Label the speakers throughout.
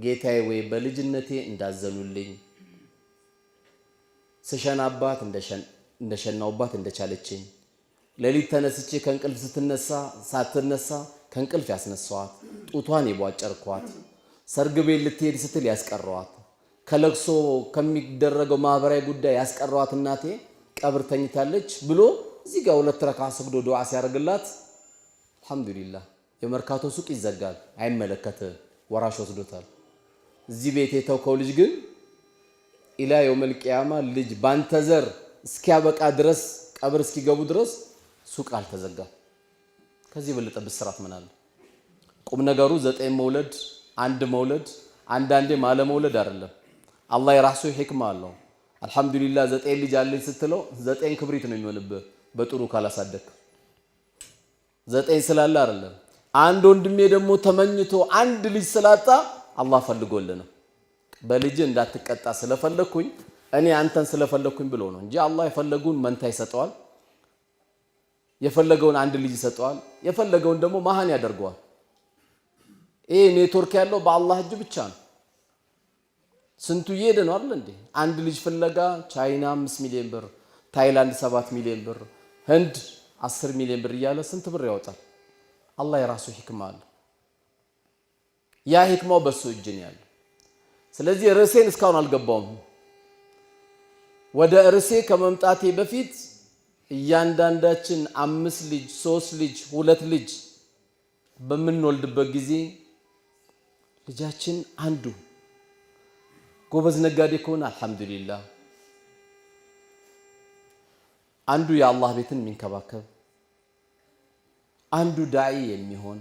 Speaker 1: ጌታዬ ወይ በልጅነቴ እንዳዘኑልኝ ስሸናባት እንደሸናውባት እንደቻለችኝ ለሊት ተነስቼ ከእንቅልፍ ሳትነሳ ከእንቅልፍ ያስነሳዋት ጡቷን የቧጨርኳት ሰርግ ቤት ልትሄድ ስትል ያስቀረዋት ከለቅሶ ከሚደረገው ማህበራዊ ጉዳይ ያስቀረዋት እናቴ ቀብር ተኝታለች ብሎ እዚህ ጋር 2 ረካ ሰግዶ ዱዓ ሲያደርግላት አልহামዱሊላህ የመርካቶ ሱቅ ይዘጋል አይመለከተ ወራሽ ወስዶታል እዚህ ቤት የተውከው ልጅ ግን ኢላ የውመል ቂያማ ልጅ ባንተዘር እስኪያበቃ ድረስ ቀብር እስኪገቡ ድረስ ሱቅ አልተዘጋም ከዚህ በለጠ ብስራት ምን አለ ቁም ነገሩ 9 መውለድ 1 መውለድ አንዳንዴ ማለ መውለድ አይደለም አላህ የራሱ ህክማ አለው አልহামዱሊላህ 9 ልጅ አለኝ ስትለው 9 ክብሪት ነው የሚሆንብህ በጥሩ ካላሳደክ 9 ስላለ አይደለም አንድ ወንድሜ ደግሞ ተመኝቶ አንድ ልጅ ስላጣ አላህ ፈልጎልህ ነው በልጅ እንዳትቀጣ ስለፈለኩኝ እኔ አንተን ስለፈለኩኝ ብሎ ነው እንጂ አላህ የፈለጉን መንታ ይሰጠዋል የፈለገውን አንድ ልጅ ይሰጠዋል የፈለገውን ደግሞ ማሃን ያደርገዋል ይሄ ኔትወርክ ያለው በአላህ እጅ ብቻ ነው ስንቱ ይሄደ ነው አይደል እንዴ አንድ ልጅ ፍለጋ ቻይና 5 ሚሊዮን ብር ታይላንድ 7 ሚሊዮን ብር ህንድ 10 ሚሊዮን ብር እያለ ስንት ብር ያወጣል አላህ የራሱ ህክማ አለ ያ ህክማው በሱ እጅ ነው ያለው ስለዚህ ርዕሴን እስካሁን አልገባውም ወደ ርዕሴ ከመምጣቴ በፊት እያንዳንዳችን 5 ልጅ 3 ልጅ 2 ልጅ በምንወልድበት ጊዜ ልጃችን አንዱ ጎበዝ ነጋዴ ከሆነ አልহামዱሊላህ አንዱ የአላህ ቤትን የሚንከባከብ አንዱ ዳዒ የሚሆን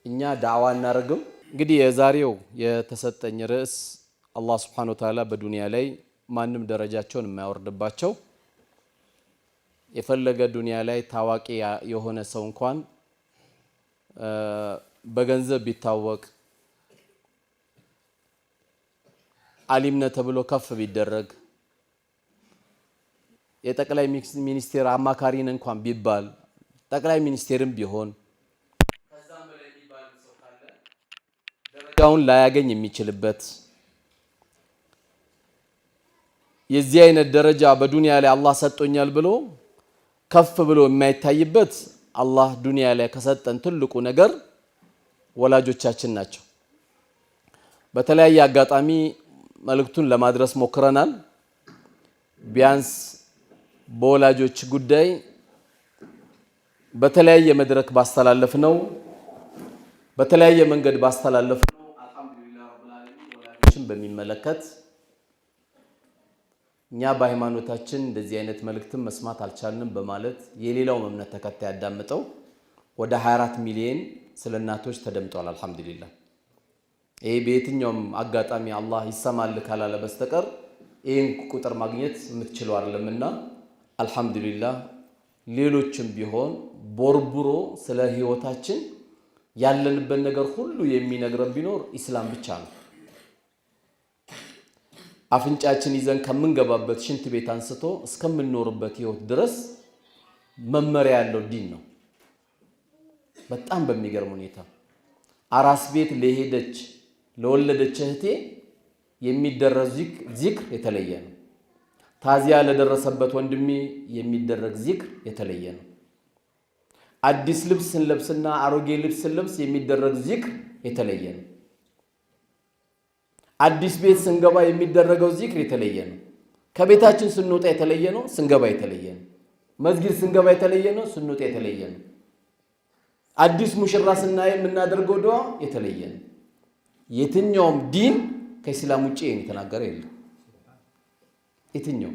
Speaker 1: እኛ ዳዕዋ እናረግም እንግዲህ የዛሬው የተሰጠኝ ርዕስ አላህ Subhanahu Wa Ta'ala በዱንያ ላይ ማንም ደረጃቸውን የማያወርድባቸው የፈለገ ዱንያ ላይ ታዋቂ የሆነ ሰው እንኳን በገንዘብ ቢታወቅ ዓሊምነ ተብሎ ከፍ ቢደረግ የጠቅላይ ሚኒስቴር አማካሪን እንኳን ቢባል ጠቅላይ ሚኒስቴርም ቢሆን ከዛም በላይ ቢባል ሰው ካለ ደረጃውን ላያገኝ የሚችልበት የዚህ አይነት ደረጃ በዱንያ ላይ አላህ ሰጥቶኛል ብሎ ከፍ ብሎ የማይታይበት አላህ ዱንያ ላይ ከሰጠን ትልቁ ነገር ወላጆቻችን ናቸው በተለያየ አጋጣሚ መልእክቱን ለማድረስ ሞክረናል ቢያንስ በወላጆች ጉዳይ በተለያየ መድረክ ባስተላለፍነው በተለያየ መንገድ ባስተላለፍነው አልহামዱሊላህ ረብል ዓለሚን ወላጆችን በሚመለከት እኛ በሃይማኖታችን እንደዚህ አይነት መልእክትን መስማት አልቻልንም በማለት የሌላው እምነት ተከታይ ያዳምጠው ወደ 24 ሚሊዮን ስለናቶች ተደምጧል አልহামዱሊላህ ይሄ በየትኛውም አጋጣሚ አላህ ይሰማል ካላለ በስተቀር ይሄን ቁጥር ማግኘት የምትችለው አይደለምና አልহামዱሊላህ ሌሎችም ቢሆን ቦርቡሮ ስለ ህይወታችን ያለንበት ነገር ሁሉ የሚነግረን ቢኖር ኢስላም ብቻ ነው አፍንጫችን ይዘን ከምንገባበት ሽንት ቤት አንስቶ እስከምንኖርበት ህይወት ድረስ መመሪያ ያለው ዲን ነው በጣም በሚገርም ሁኔታ አራስ ቤት ለሄደች ለወለደች እህቴ የሚደረግ ዚክር የተለየ ነው ታዚያ ለደረሰበት ወንድሜ የሚደረግ ዚክር የተለየ ነው አዲስ ልብስ እንለብስና አሮጌ ልብስ እንለብስ የሚደረግ ዚክር የተለየ ነው አዲስ ቤት ስንገባ የሚደረገው ዚክር የተለየ ነው ከቤታችን ስንወጣ የተለየ ነው ስንገባ የተለየ ነው መስጊድ ስንገባ የተለየ ነው ስንወጣ የተለየ ነው አዲስ ሙሽራ ስናይ የምናደርገው ዱዓ የተለየ ነው የትኛውም ዲን ከእስላም ውጪ የተናገረ የለም የትኛው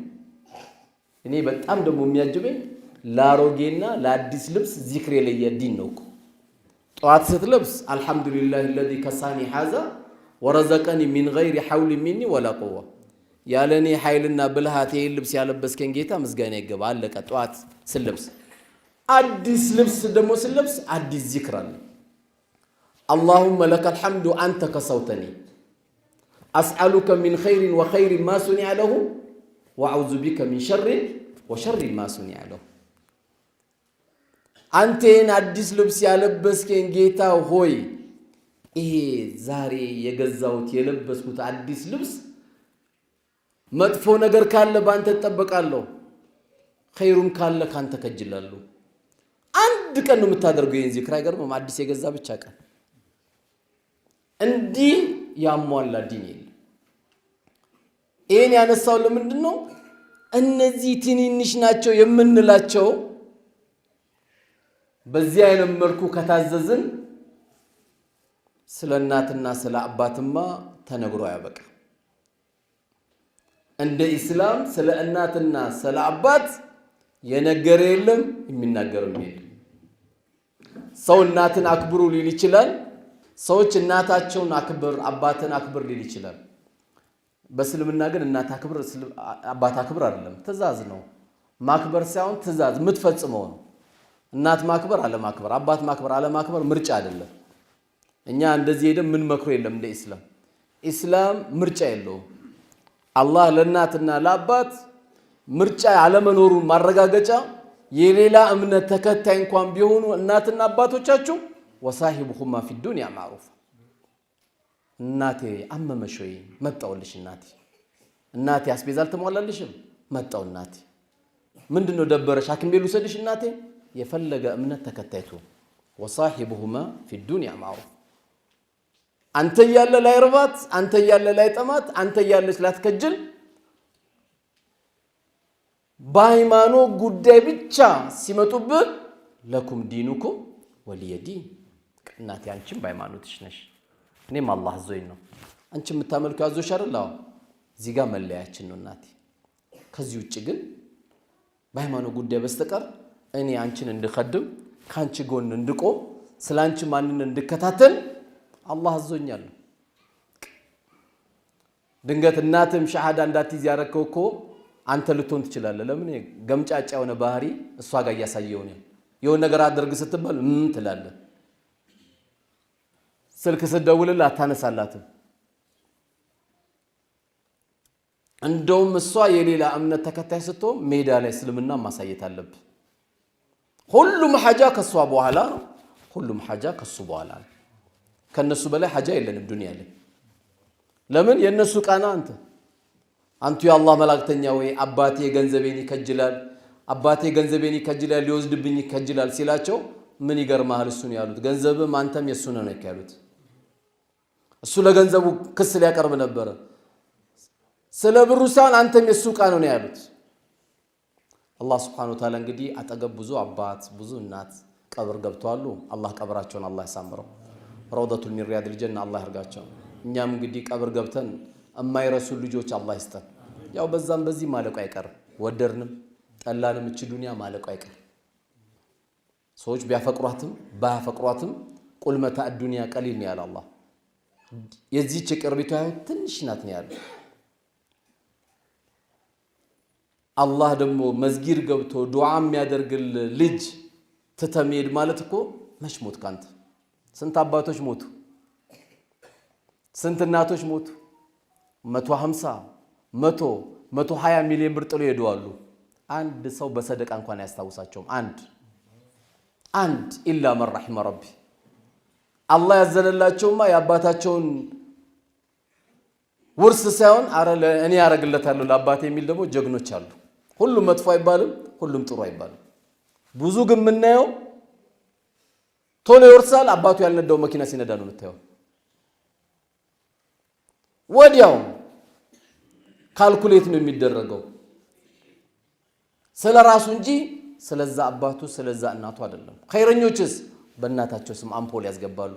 Speaker 1: እኔ በጣም ደግሞ የሚያጅበኝ ላሮጌና ለአዲስ ልብስ ዚክር የለየ ዲን ነው ጧት ስትለብስ አልহামዱሊላህ الذي كساني هذا ورزقني من غير حول مني ولا قوه ያለኔ ኃይልና ብልሃት ልብስ ያለበስከን ጌታ ምስጋና ይገባ አለቀ ጧት ስለብስ አዲስ ልብስ ደግሞ ስለብስ አዲስ ዚክር አለ اللهم لك الحمد انت كسوتني اسالك من خير وخير ما صنع له واعوذ بك من شر وشر ما صنع له አንተን አዲስ ልብስ ያለበስከን ጌታ ሆይ ይሄ ዛሬ የገዛውት የለበስኩት አዲስ ልብስ መጥፎ ነገር ካለ ባንተ ተጠበቃለሁ ኸይሩም ካለ ካንተ ከጅላለሁ አንድ ቀን ነው የምታደርገው ይሄን ዚክር አይገርምም አዲስ የገዛ ብቻ ቀን እንዲህ ያሟላ ዲን የለም ይሄን ያነሳው ለምንድነው እነዚህ ትንንሽ ናቸው የምንላቸው በዚህ አይነት መልኩ ከታዘዝን ስለ እናትና ስለ አባትማ ተነግሮ ያበቃ እንደ እስላም ስለ እናትና ስለ አባት የነገረ የለም የሚናገረው የለም ሰው እናትን አክብሩ ሊል ይችላል ሰዎች እናታቸውን አክብር አባትን አክብር ሊል ይችላል በእስልምና ግን እናት አክብር አባት አክብር አይደለም ትእዛዝ ነው ማክበር ሳይሆን ትእዛዝ የምትፈጽመው ነው እናት ማክበር አለ ማክበር አባት ማክበር አለ ማክበር ምርጫ አይደለም እኛ እንደዚህ ሄደን ምን መክሮ የለም እንደ እስላም ምርጫ የለውም አላህ ለእናትና ለአባት ምርጫ ያለመኖሩን ማረጋገጫ የሌላ እምነት ተከታይ እንኳን ቢሆኑ እናትና አባቶቻችሁ ወሳሂቡሁማ ፊ ዱንያ ማዕሩፍ እናቴ አመመሽ ወይ መጣውልሽ እናቴ አስቤዛል ተሟላለሽም መጣው እናቴ ምንድነው ደበረሽ ሐኪም ቤት ልውሰድሽ እናቴ የፈለገ እምነት ተከታይቱ ወሳሂቡሁማ ፊ ዱንያ ማዕሩፍ አንተ ያለ ላይ ርባት አንተ ያለ ላይ ጠማት አንተ ያለች ላትከጅል ባይማኖ ጉዳይ ብቻ ሲመጡብህ ለኩም ዲኑኩም ወሊየዲን እናቴ አንቺም ባይማኖትሽ ነሽ እኔም አላህ አዞኝ ነው አንቺ የምታመልኩ ያዞሽ አይደል እዚህ ጋር መለያችን ነው እናቴ ከዚህ ውጪ ግን ባይማኖ ጉዳይ በስተቀር እኔ አንቺን እንድخدም ካንቺ ጎን እንድቆም ስላንቺ ማንነን እንድከታተል አላህ አዞኛል ድንገት እናትም ሸሃዳ እንዳትይዝ ያረከው እኮ አንተ ልትሆን ትችላለህ ለምን ገምጫጫ የሆነ ባህሪ እሷ ጋር ያሳየው ነው የሆነ ነገር አድርግ ስትባል ትላለህ ስልክ ስትደውልላት አታነሳላትም እንደውም እሷ የሌላ እምነት ተከታይ ስትሆን ሜዳ ላይ እስልምና ማሳየት አለብህ ሁሉም ሐጃ ከሷ በኋላ ነው ሁሉም ሐጃ ከሱ በኋላ ነው ከነሱ በላይ ሐጃ የለንም ዱንያ ላይ ለምን የነሱ ቃና አንተ የአላህ መላእክተኛ ወይ አባቴ ገንዘቤን ይከጅላል አባቴ ገንዘቤን ይከጅላል ሊወስድብኝ ይከጅላል ሲላቸው ምን ይገርማል እሱን ያሉት ገንዘብም አንተም የሱ ነው ያሉት እሱ ለገንዘቡ ክስ ሊያቀርብ ነበር ስለ ብሩ ሳን አንተም የሱ ቃና ነው ያሉት አላህ Subhanahu Wa Ta'ala እንግዲህ አጠገብ ብዙ አባት ብዙ እናት ቀብር ገብተዋሉ አላህ ቀብራቸውን አላህ ያሳምረው ሮዳቱል ሚን ሪያዲል ጀና አላህ ያርጋቸው እኛም እንግዲህ ቀብር ገብተን እማይረሱ ልጆች አላህ ይስጠን ያው በዛም በዚህ ማለቁ አይቀር ወደርንም ጠላንም እቺ ዱንያ ማለቁ አይቀር ሰዎች ቢያፈቅሯትም ባያፈቅሯትም ቁል መታ ዱንያ ቀሊል ነው ያለ አላህ የዚህች ቅርቢቷ ትንሽ ናት ነው ያለ አላህ ደግሞ መስጊድ ገብቶ ዱዓ የሚያደርግል ልጅ ተተሜድ ማለት እኮ መሽሞት ካንተ ስንት አባቶች ሞቱ ስንት እናቶች ሞቱ 150 100 120 ሚሊዮን ብር ጥሎ ሄደዋሉ አንድ ሰው በሰደቃ እንኳን ያስታውሳቸውም አንድ ኢላ መን ረሂመ ረቢ አላህ ያዘነላቸውማ ያባታቸውን ውርስ ሳይሆን አረ እኔ ያረግለታለሁ ለአባቴ የሚል ደግሞ ጀግኖች አሉ ሁሉም መጥፎ አይባልም ሁሉም ጥሩ አይባልም ብዙ ግን ምናየው ቶሎ ይወርሳል አባቱ ያልነዳው መኪና ሲነዳ ነው የምታየው ወዲያው ካልኩሌት ነው የሚደረገው ስለራሱ እንጂ ስለዛ አባቱ ስለዛ እናቱ አይደለም ኸይረኞችስ በእናታቸው ስም አምፖል ያስገባሉ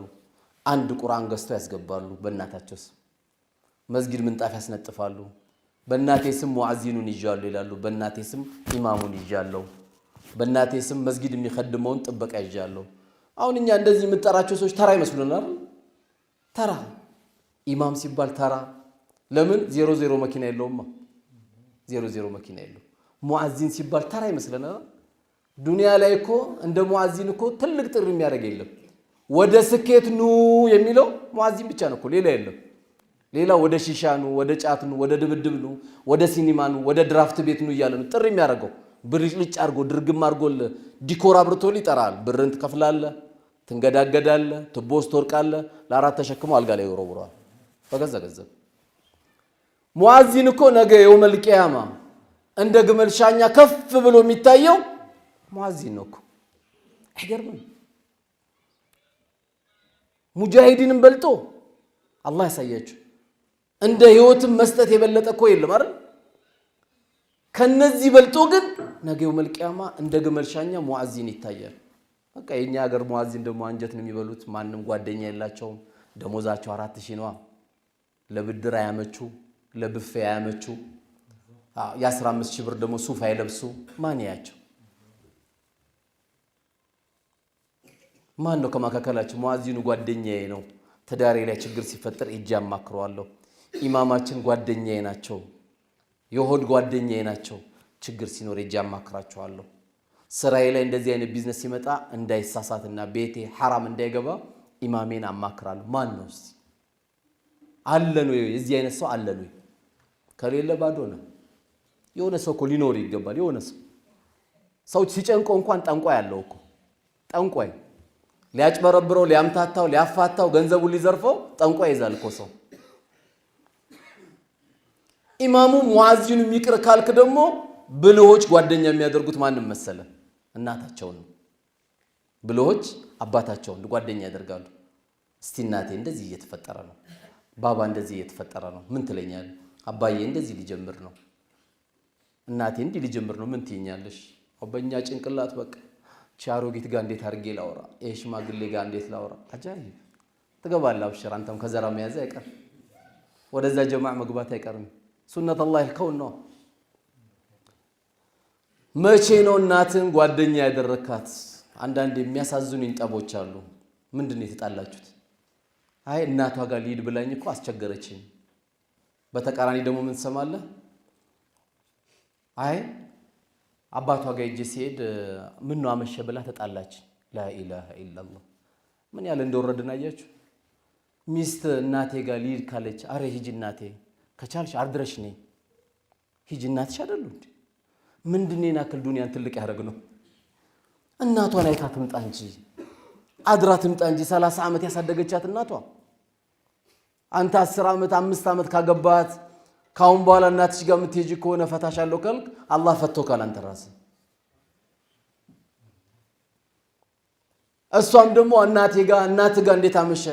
Speaker 1: አንድ ቁርአን ገዝተው ያስገባሉ በእናታቸው ስም መስጊድ ምንጣፍ ያስነጥፋሉ በእናቴ ስም ሙአዚኑን ይጃሉ ይላሉ በእናቴ ስም ኢማሙን ይጃለው በእናቴ ስም መስጊድ የሚخدመውን ጥበቃ ይጃለው አሁን እኛ እንደዚህ የምንጠራቸው ሰዎች ተራ ይመስሉናል ተራ ኢማም ሲባል ተራ ለምን 00 መኪና የለውም 00 መኪና የለው ሙአዚን ሲባል ተራ ይመስለናል ዱንያ ላይ እኮ እንደ ሙአዚን እኮ ትልቅ ጥሪ የሚያደርግ የለም ወደ ስኬት ኑ የሚለው ሙአዚን ብቻ ነው እኮ ሌላ የለም ሌላ ወደ ሺሻኑ ወደ ጫትኑ ወደ ድብድብኑ ወደ ሲኒማኑ ወደ ድራፍት ቤት ነው ይያለ ነው ጥሪ የሚያደርገው ብልጭልጭ አርጎ ድርግም አርጎ ዲኮር አብርቶል ይጠራል ብርን ትከፍላለ ትንገዳገዳለህ፣ ትቦስ ትወርቃለህ። ለአራት ተሸክሞ አልጋ ላይ ይወረውረዋል በገዛ ገንዘብ። ሙአዚን እኮ ነገ የውመል ቂያማ እንደ ግመል ሻኛ ከፍ ብሎ የሚታየው ሙአዚን ነው እኮ። አይገርምም? ሙጃሂዲንም በልጦ አላህ ያሳያችሁ። እንደ ህይወትም መስጠት የበለጠ እኮ የለም አይደል? ከነዚህ በልጦ ግን ነገ የውመል ቂያማ እንደ ግመል ሻኛ ሙአዚን ይታያል። በቃ የኛ ሀገር ሙአዚን ደግሞ አንጀት ነው የሚበሉት። ማንም ጓደኛ የላቸውም። ደሞዛቸው 4000 ነው። ለብድር አያመቹ፣ ለብፌ አያመቹ። የ15000 ብር ደግሞ ሱፍ አይለብሱ። ማን ያያቸው? ማን ነው ከማካከላቸው ሙአዚኑ ጓደኛዬ ነው፣ ትዳሬ ላይ ችግር ሲፈጠር እጅ አማክረዋለሁ፣ ኢማማችን ጓደኛዬ ናቸው፣ የሆድ ጓደኛዬ ናቸው፣ ችግር ሲኖር እጅ አማክራቸዋለሁ፣ ስራዬ ላይ እንደዚህ አይነት ቢዝነስ ሲመጣ እንዳይሳሳትና ቤቴ ሐራም እንዳይገባ ኢማሜን አማክራለሁ። ማን ነው እስቲ? አለን ወይ እዚህ አይነት ሰው አለን ወይ? ከሌለ ባዶ ነው። የሆነ ሰው እኮ ሊኖር ይገባል። የሆነ ሰው ሲጨንቆ እንኳን ጠንቋይ ያለው እኮ ጠንቋይ ሊያጭበረብረው፣ ሊያምታታው፣ ሊያፋታው፣ ገንዘቡን ሊዘርፈው ጠንቋይ ይዛል እኮ ሰው። ኢማሙ ሙአዚኑ ይቅር ካልክ ደግሞ ብልሆች ጓደኛ የሚያደርጉት ማንም መሰለ? እናታቸውን። ብልሆች አባታቸውን ጓደኛ ያደርጋሉ። እስቲ እናቴ እንደዚህ እየተፈጠረ ነው፣ ባባ እንደዚህ እየተፈጠረ ነው፣ ምን ትለኛለህ? አባዬ እንደዚህ ሊጀምር ነው፣ እናቴ እንዲህ ሊጀምር ነው፣ ምን ትይኛለሽ? በእኛ ጭንቅላት በቃ ቻሮጊት ጋር እንዴት አድርጌ ላውራ፣ ሽማግሌ ጋር እንዴት ላውራ? አጃይብ ትገባለህ። አብሽር አንተም ከዘራ መያዝ አይቀር፣ ወደዛ ጀማዕ መግባት አይቀርም። ሱነት አላህ ይልከው ነው። መቼ ነው እናትን ጓደኛ ያደረካት? አንዳንድ የሚያሳዝኑኝ ጠቦች አሉ። ምንድነው የተጣላችሁት? አይ እናቷ ጋር ልሂድ ብላኝ እኮ አስቸገረችኝ። በተቃራኒ ደግሞ ምን ትሰማለህ? አይ አባቷ ጋር ሂጅ ሲሄድ ምን ነው አመሸ ብላ ተጣላች። ላኢላሃ ኢላላህ። ምን ያለ እንደወረድን አያችሁ። ሚስት እናቴ ጋር ልሂድ ካለች አረ ሂጂ እናቴ፣ ከቻልሽ አድረሽ ነኝ። ሂጂ እናትሽ አይደሉ እንዴ? ምንድነው ናክል ዱንያን ትልቅ ያደረግ ነው? እናቷን አይታ ትምጣ እንጂ አድራ ትምጣ እንጂ 30 ዓመት ያሳደገቻት እናቷ። አንተ 10 ዓመት 5 ዓመት ካገባት ካሁን በኋላ እናትሽ ጋር የምትሄጂ ከሆነ ፈታሻለሁ ካልክ አላህ ፈቶካል አንተ ራስህ። እሷም ደግሞ እናትህ ጋር እንዴት አመሸ?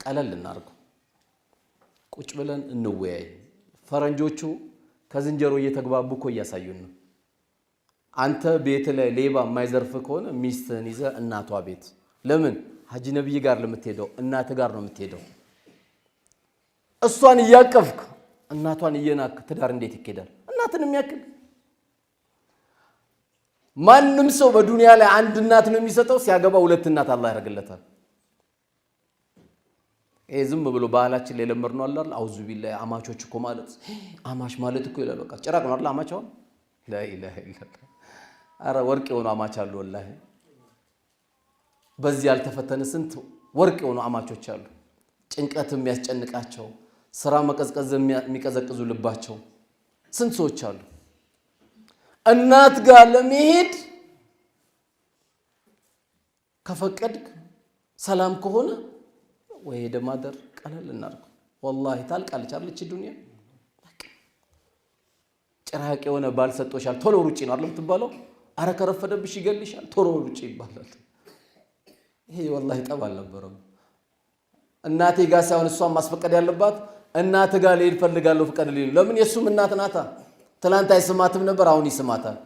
Speaker 1: ቀለል እናርገው፣ ቁጭ ብለን እንወያይ። ፈረንጆቹ ከዝንጀሮ እየተግባቡ እኮ እያሳዩን ነው። አንተ ቤት ላይ ሌባ የማይዘርፍ ከሆነ ሚስትህን ይዘህ እናቷ ቤት፣ ለምን ሀጂ ነብይ ጋር ለምትሄደው እናትህ ጋር ነው የምትሄደው። እሷን እያቀፍክ እናቷን እየናክ ትዳር እንዴት ይኬዳል? እናትን የሚያክል ማንም ሰው በዱንያ ላይ አንድ እናት ነው የሚሰጠው። ሲያገባ 2 እናት አላህ ያደርግለታል። ይሄ ዝም ብሎ ባህላችን ላይ ለመርነው አላህ አውዙ ቢላሂ። አማቾች እኮ ማለት አማች ማለት እኮ ይላል። በቃ ጭራቅ ነው አይደል? አማቻው ላኢላሃ ኢላላህ። አረ ወርቅ የሆኑ አማች አሉ ወላሂ። በዚህ ያልተፈተነ ስንት ወርቅ የሆኑ አማቾች አሉ። ጭንቀት የሚያስጨንቃቸው፣ ስራ መቀዝቀዝ የሚቀዘቅዙ ልባቸው ስንት ሰዎች አሉ። እናት ጋር ለመሄድ ከፈቀድክ ሰላም ከሆነ ወይ ደማደር ቀለል እናርኩ። ወላሂ ታልቃለች አይደል? እቺ ዱንያ ጭራቅ የሆነ ባል ሰጥቶሻል፣ ቶሎ ሩጪ ነው አይደል የምትባለው? አረ ከረፈደብሽ ይገልሻል፣ ቶሎ ሩጪ ይባላል። ይሄ ወላሂ ጠብ አልነበረም። እናቴ ጋር ሳይሆን እሷን ማስፈቀድ ያለባት እናት ጋር ልሄድ ፈልጋለሁ ፍቀድልኝ። ለምን? የሱም እናት ናታ። ትላንት አይስማትም ነበር፣ አሁን ይስማታል።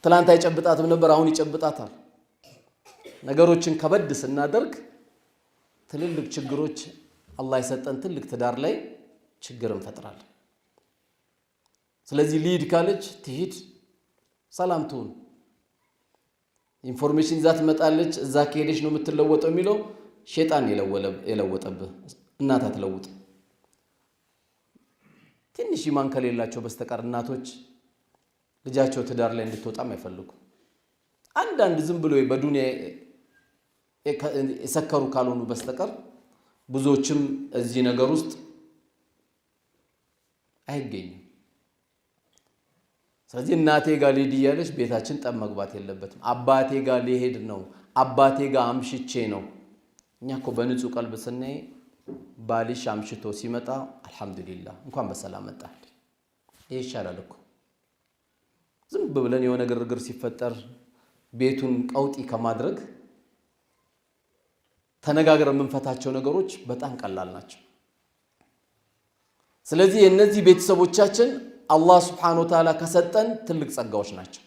Speaker 1: ትላንት አይጨብጣትም ነበር፣ አሁን ይጨብጣታል። ነገሮችን ከበድ ስናደርግ ትልልቅ ችግሮች አላህ የሰጠን ትልቅ ትዳር ላይ ችግር እንፈጥራለን። ስለዚህ ልሂድ ካለች ትሂድ፣ ሰላም ትሁን። ኢንፎርሜሽን ይዛ ትመጣለች። እዛ ከሄደች ነው የምትለወጠው የሚለው ሸይጣን የለወጠብህ። እናት አትለውጥ። ትንሽ ኢማን ከሌላቸው በስተቀር እናቶች ልጃቸው ትዳር ላይ እንድትወጣም አይፈልጉም። አንዳንድ ዝም ብሎ በዱንያ የሰከሩ ካልሆኑ በስተቀር ብዙዎችም እዚህ ነገር ውስጥ አይገኙም። ስለዚህ እናቴ ጋር ልሂድ እያለች ቤታችን ጠብ መግባት የለበትም። አባቴ ጋር ሊሄድ ነው፣ አባቴ ጋር አምሽቼ ነው፣ እኛ እኮ በንጹህ ቀልብ ስናይ ባልሽ አምሽቶ ሲመጣ አልহামዱሊላህ እንኳን በሰላም መጣህ ይሄ ይሻላል እኮ ዝም ብለን የሆነ ግርግር ሲፈጠር ቤቱን ቀውጢ ከማድረግ ተነጋግረን የምንፈታቸው ነገሮች በጣም ቀላል ናቸው። ስለዚህ እነዚህ ቤተሰቦቻችን አላህ Subhanahu Wa Ta'ala ከሰጠን ትልቅ ጸጋዎች ናቸው።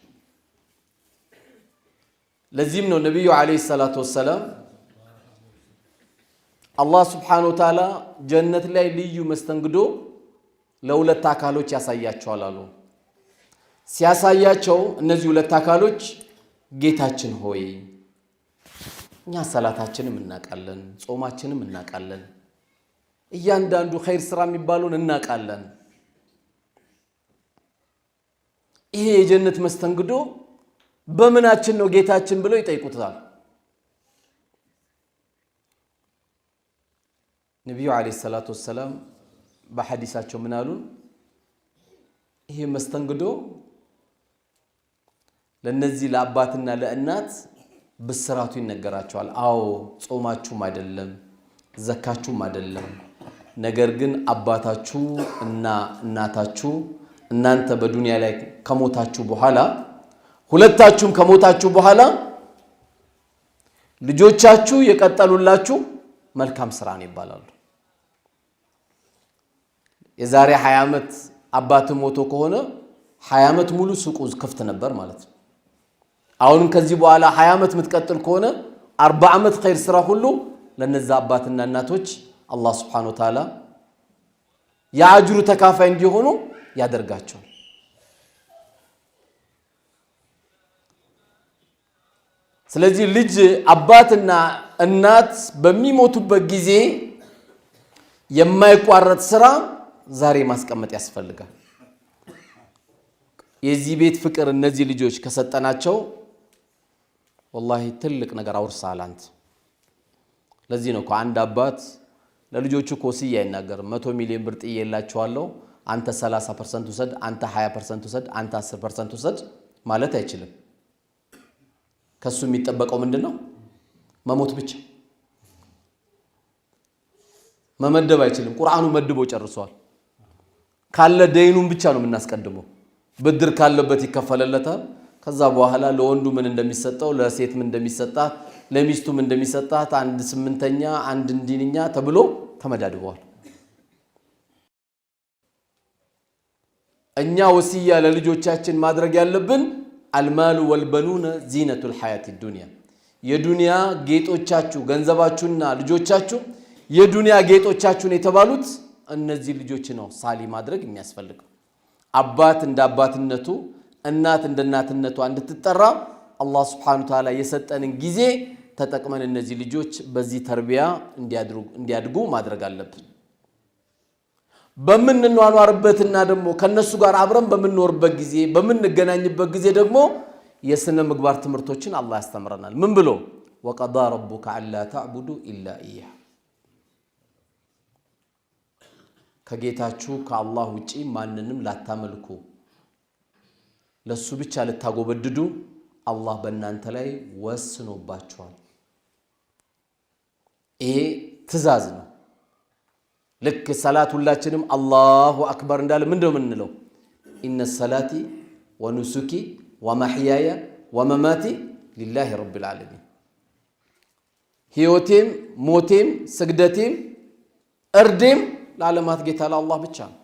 Speaker 1: ለዚህም ነው ነብዩ አለይሂ ሰላቱ ወሰለም አላህ Subhanahu Wa Ta'ala ጀነት ላይ ልዩ መስተንግዶ ለሁለት አካሎች ያሳያቸዋል አሉ። ሲያሳያቸው እነዚህ ሁለት አካሎች ጌታችን ሆይ እኛ ሰላታችንን እናቃለን፣ ጾማችንን እናቃለን፣ እያንዳንዱ ኸይር ስራ የሚባሉን እናቃለን። ይሄ የጀነት መስተንግዶ በመናችን ነው ጌታችን ብለው ይጠይቁታል። ነብዩ አለይሂ ሰላቱ ወሰለም በሐዲሳቸው ምን አሉ? ይሄ መስተንግዶ ለነዚህ ለአባትና ለእናት በስራቱ ይነገራቸዋል። አዎ ጾማችሁም አይደለም ዘካችሁም አይደለም፣ ነገር ግን አባታችሁ እና እናታችሁ እናንተ በዱንያ ላይ ከሞታችሁ በኋላ ሁለታችሁም ከሞታችሁ በኋላ ልጆቻችሁ የቀጠሉላችሁ መልካም ስራ ነው ይባላሉ። የዛሬ 20 ዓመት አባት ሞቶ ከሆነ 20 ዓመት ሙሉ ሱቁ ክፍት ነበር ማለት ነው። አሁንም ከዚህ በኋላ 20 ዓመት የምትቀጥል ከሆነ 40 ዓመት ኸይር ስራ ሁሉ ለነዛ አባትና እናቶች አላህ Subhanahu Wa Ta'ala ያጅሩ ተካፋይ እንዲሆኑ ያደርጋቸዋል። ስለዚህ ልጅ አባትና እናት በሚሞቱበት ጊዜ የማይቋረጥ ስራ ዛሬ ማስቀመጥ ያስፈልጋል። የዚህ ቤት ፍቅር እነዚህ ልጆች ከሰጠናቸው والله ትልቅ ነገር አውርሳል አንተ። ለዚህ ነው አንድ አባት ለልጆቹ ኮስያ ይናገር 100 ሚሊዮን ብር ጥዬላችኋለሁ አንተ 30% ውሰድ፣ አንተ 20% ውሰድ፣ አንተ 10% ውሰድ ማለት አይችልም። ከሱ የሚጠበቀው ምንድነው? መሞት ብቻ። መመደብ አይችልም። ቁርአኑ መድቦ ጨርሷል። ካለ ደይኑን ብቻ ነው የምናስቀድመው። ብድር ካለበት ይከፈለለታል። ከዛ በኋላ ለወንዱ ምን እንደሚሰጠው፣ ለሴት ምን እንደሚሰጣት፣ ለሚስቱ ምን እንደሚሰጣት 1/8ኛ 1/9ኛ ተብሎ ተመዳድበዋል። እኛ ወሲያ ለልጆቻችን ማድረግ ያለብን አልማሉ ወልበኑነ ዚነቱል ሐያቲ ዱንያ፣ የዱንያ ጌጦቻችሁ ገንዘባችሁና ልጆቻችሁ የዱንያ ጌጦቻችሁን የተባሉት እነዚህ ልጆች ነው ሳሊ ማድረግ የሚያስፈልገው። አባት እንደ አባትነቱ እናት እንደ እናትነቷ እንድትጠራ አላህ Subhanahu Wa Ta'ala የሰጠንን ጊዜ ተጠቅመን እነዚህ ልጆች በዚህ ተርቢያ እንዲያድጉ ማድረግ አለብን። በመንኗኗርበትና ደግሞ ከነሱ ጋር አብረን በመንኖርበት ጊዜ በመንገናኝበት ጊዜ ደግሞ የስነ ምግባር ትምህርቶችን አላህ ያስተምረናል። ምን ብሎ ወቀዳ ረቡከ አላ ተዕቡዱ ኢላ ኢያህ፣ ከጌታችሁ ከአላህ ውጪ ማንንም ላታመልኩ ለሱ ብቻ ልታጎበድዱ አላህ በእናንተ ላይ ወስኖባችኋል። ይሄ ትእዛዝ ነው። ልክ ሰላት ሁላችንም አላሁ አክበር እንዳለ ምንድነው የምንለው? ኢነ ሰላቲ ወኑሱኪ ወመሕያየ ወመማቲ ሊላሂ ረቢል ዓለሚን፣ ህይወቴም ሞቴም ስግደቴም እርዴም ለዓለማት ጌታ ለአላህ ብቻ ነው።